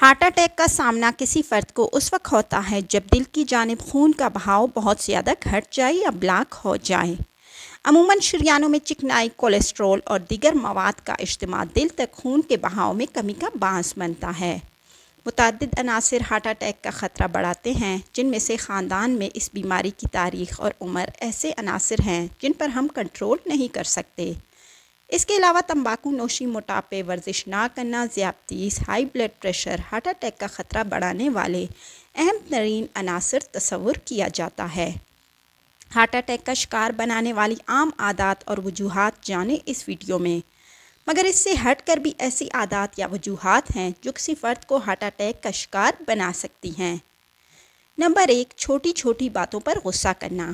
Heart attack کا سامنا کسی فرد کو اس وقت ہوتا ہے جب دل کی جانب خون کا بہاؤ بہت زیادہ گھٹ جائے یا بلاک ہو جائے۔ عموماً شریانوں میں چکنائی، کولیسٹرول اور دیگر مواد کا اجتماع دل تک خون کے بہاؤ میں کمی کا باعث بنتا ہے۔ متعدد عناصر ہارٹ اٹیک کا خطرہ بڑھاتے ہیں، جن میں سے خاندان میں اس بیماری کی تاریخ اور عمر ایسے عناصر ہیں جن پر ہم کنٹرول نہیں کر سکتے۔ اس کے علاوہ تمباکو نوشی، موٹاپے، ورزش نہ کرنا، ذیابیطس، high blood pressure heart attack کا خطرہ بڑھانے والے اہم ترین عناصر تصور کیا جاتا ہے۔ ہارٹ اٹیک کا شکار بنانے والی عام عادات اور وجوہات جانیں اس ویڈیو میں، مگر اس سے ہٹ کر بھی ایسی عادات یا وجوہات ہیں جو کسی فرد کو ہارٹ اٹیک کا شکار بنا سکتی ہیں۔ نمبر 1، چھوٹی چھوٹی باتوں پر غصہ کرنا۔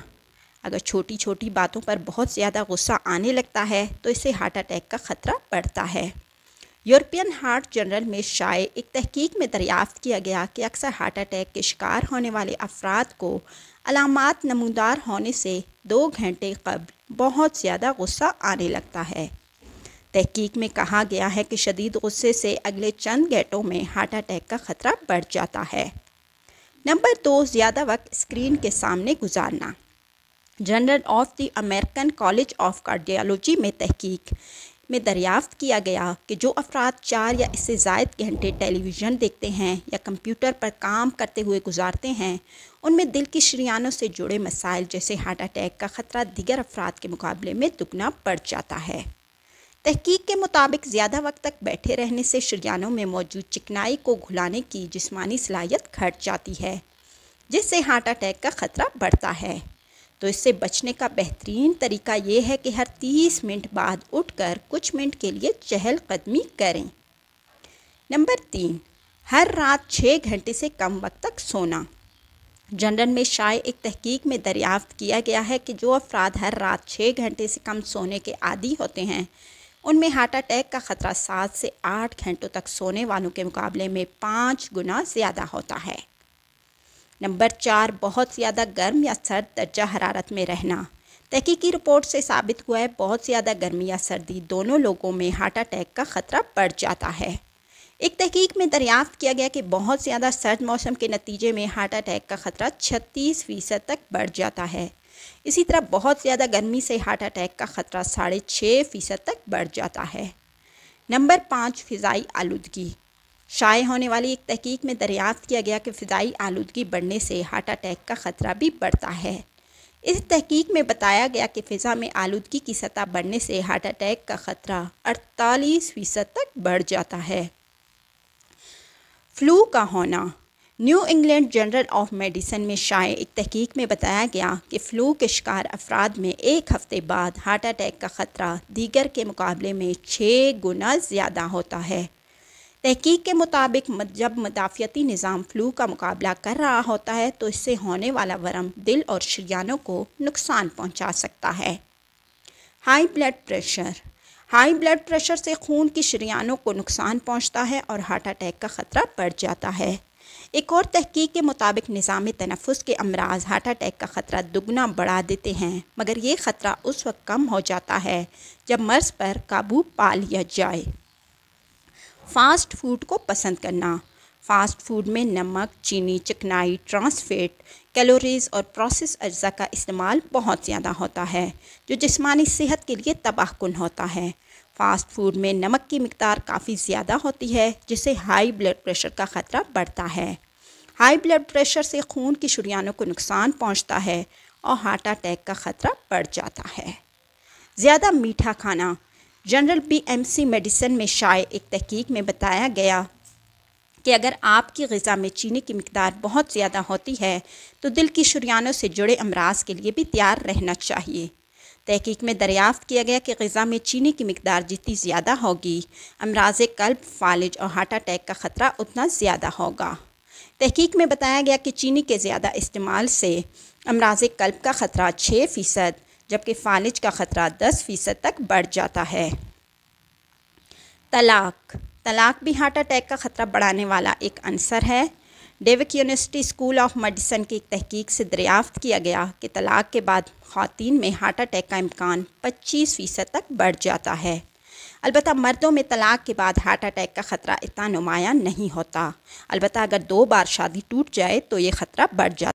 اگر چھوٹی چھوٹی باتوں پر بہت زیادہ غصہ آنے لگتا ہے تو اس سے ہارٹ اٹیک کا خطرہ بڑھتا ہے۔ یورپین ہارٹ جرنل میں شائع ایک تحقیق میں دریافت کیا گیا کہ اکثر ہارٹ اٹیک کے شکار ہونے والے افراد کو علامات نمودار ہونے سے 2 گھنٹے قبل بہت زیادہ غصہ آنے لگتا ہے۔ تحقیق میں کہا گیا ہے کہ شدید غصے سے اگلے چند گھنٹوں میں ہارٹ اٹیک کا خطرہ بڑھ جاتا ہے۔ نمبر 2، زیادہ وقت اسکرین کے سامنے گزارنا۔ Journal of the American college of cardiology میں تحقیق میں دریافت کیا گیا کہ جو افراد 4 یا اس سے زائد گھنٹے ٹیلی ویژن دیکھتے ہیں یا کمپیوٹر پر کام کرتے ہوئے گزارتے ہیں، ان میں دل کی شریانوں سے جڑے مسائل جیسے ہارٹ اٹیک کا خطرہ دیگر افراد کے مقابلے میں دگنا بڑھ جاتا ہے۔ تحقیق کے مطابق زیادہ وقت تک بیٹھے رہنے سے شریانوں میں موجود چکنائی کو گھلانے کی جسمانی صلاحیت گھٹ جاتی ہے، جس سے ہارٹ اٹیک کا خطرہ بڑھتا ہے۔ تو اس سے بچنے کا بہترین طریقہ یہ ہے کہ ہر 30 منٹ بعد اٹھ کر کچھ منٹ کے لیے چہل قدمی کریں۔ نمبر 3، ہر رات 6 گھنٹے سے کم وقت تک سونا۔ جرنل میں شائع ایک تحقیق میں دریافت کیا گیا ہے کہ جو افراد ہر رات 6 گھنٹے سے کم سونے کے عادی ہوتے ہیں، ان میں ہارٹ اٹیک کا خطرہ 7 سے 8 گھنٹوں تک سونے والوں کے مقابلے میں 5 گنا زیادہ ہوتا ہے۔ نمبر 4، بہت زیادہ گرم یا سرد درجہ حرارت میں رہنا۔ تحقیقی رپورٹ سے ثابت ہوا ہے بہت زیادہ گرمی یا سردی دونوں لوگوں میں ہارٹ اٹیک کا خطرہ بڑھ جاتا ہے۔ ایک تحقیق میں دریافت کیا گیا کہ بہت زیادہ سرد موسم کے نتیجے میں ہارٹ اٹیک کا خطرہ 36% تک بڑھ جاتا ہے۔ اسی طرح بہت زیادہ گرمی سے ہارٹ اٹیک کا خطرہ 6.5% تک بڑھ جاتا ہے۔ نمبر 5، فضائی آلودگی۔ شائع ہونے والی ایک تحقیق میں دریافت کیا گیا کہ فضائی آلودگی بڑھنے سے ہارٹ اٹیک کا خطرہ بھی بڑھتا ہے۔ اس تحقیق میں بتایا گیا کہ فضا میں آلودگی کی سطح بڑھنے سے ہارٹ اٹیک کا خطرہ 48% تک بڑھ جاتا ہے۔ فلو کا ہونا۔ New England Journal of Medicine میں شائع ایک تحقیق میں بتایا گیا کہ فلو کے شکار افراد میں 1 ہفتے بعد ہارٹ اٹیک کا خطرہ دیگر کے مقابلے میں 6 گنا زیادہ ہوتا ہے۔ تحقیق کے مطابق جب مدافعتی نظام فلو کا مقابلہ کر رہا ہوتا ہے تو اس سے ہونے والا ورم دل اور شریانوں کو نقصان پہنچا سکتا ہے۔ High blood pressure. High blood pressure سے خون کی شریانوں کو نقصان پہنچتا ہے اور ہارٹ اٹیک کا خطرہ بڑھ جاتا ہے۔ ایک اور تحقیق کے مطابق نظام تنفس کے امراض ہارٹ اٹیک کا خطرہ دگنا بڑھا دیتے ہیں، مگر یہ خطرہ اس وقت کم ہو جاتا ہے جب مرض پر قابو پا لیا جائے۔ فاسٹ فوڈ کو پسند کرنا۔ فاسٹ فوڈ میں نمک، چینی، چکنائی، ٹرانس فیٹ، کیلوریز اور پروسیس اجزاء کا استعمال بہت زیادہ ہوتا ہے، جو جسمانی صحت کے لیے تباہ کن ہوتا ہے۔ فاسٹ فوڈ میں نمک کی مقدار کافی زیادہ ہوتی ہے، جس سے ہائی بلڈ پریشر کا خطرہ بڑھتا ہے۔ ہائی بلڈ پریشر سے خون کی شریانوں کو نقصان پہنچتا ہے اور ہارٹ اٹیک کا خطرہ بڑھ جاتا ہے۔ زیادہ میٹھا کھانا۔ جنرل BMC میڈیسن میں شائع ایک تحقیق میں بتایا گیا کہ اگر آپ کی غذا میں چینی کی مقدار بہت زیادہ ہوتی ہے تو دل کی شریانوں سے جڑے امراض کے لیے بھی تیار رہنا چاہیے۔ تحقیق میں دریافت کیا گیا کہ غذا میں چینی کی مقدار جتنی زیادہ ہوگی، امراض قلب، فالج اور ہارٹ اٹیک کا خطرہ اتنا زیادہ ہوگا۔ تحقیق میں بتایا گیا کہ چینی کے زیادہ استعمال سے امراض قلب کا خطرہ 6%، جبکہ فالج کا خطرہ 10% تک بڑھ جاتا ہے۔ طلاق۔ طلاق بھی ہارٹ اٹیک کا خطرہ بڑھانے والا ایک عنصر ہے۔ Duke university school of medicine کی ایک تحقیق سے دریافت کیا گیا کہ طلاق کے بعد خواتین میں ہارٹ اٹیک کا امکان 25% تک بڑھ جاتا ہے۔ البتہ مردوں میں طلاق کے بعد ہارٹ اٹیک کا خطرہ اتنا نمایاں نہیں ہوتا، البتہ اگر 2 بار شادی ٹوٹ جائے تو یہ خطرہ بڑھ جاتا ہے۔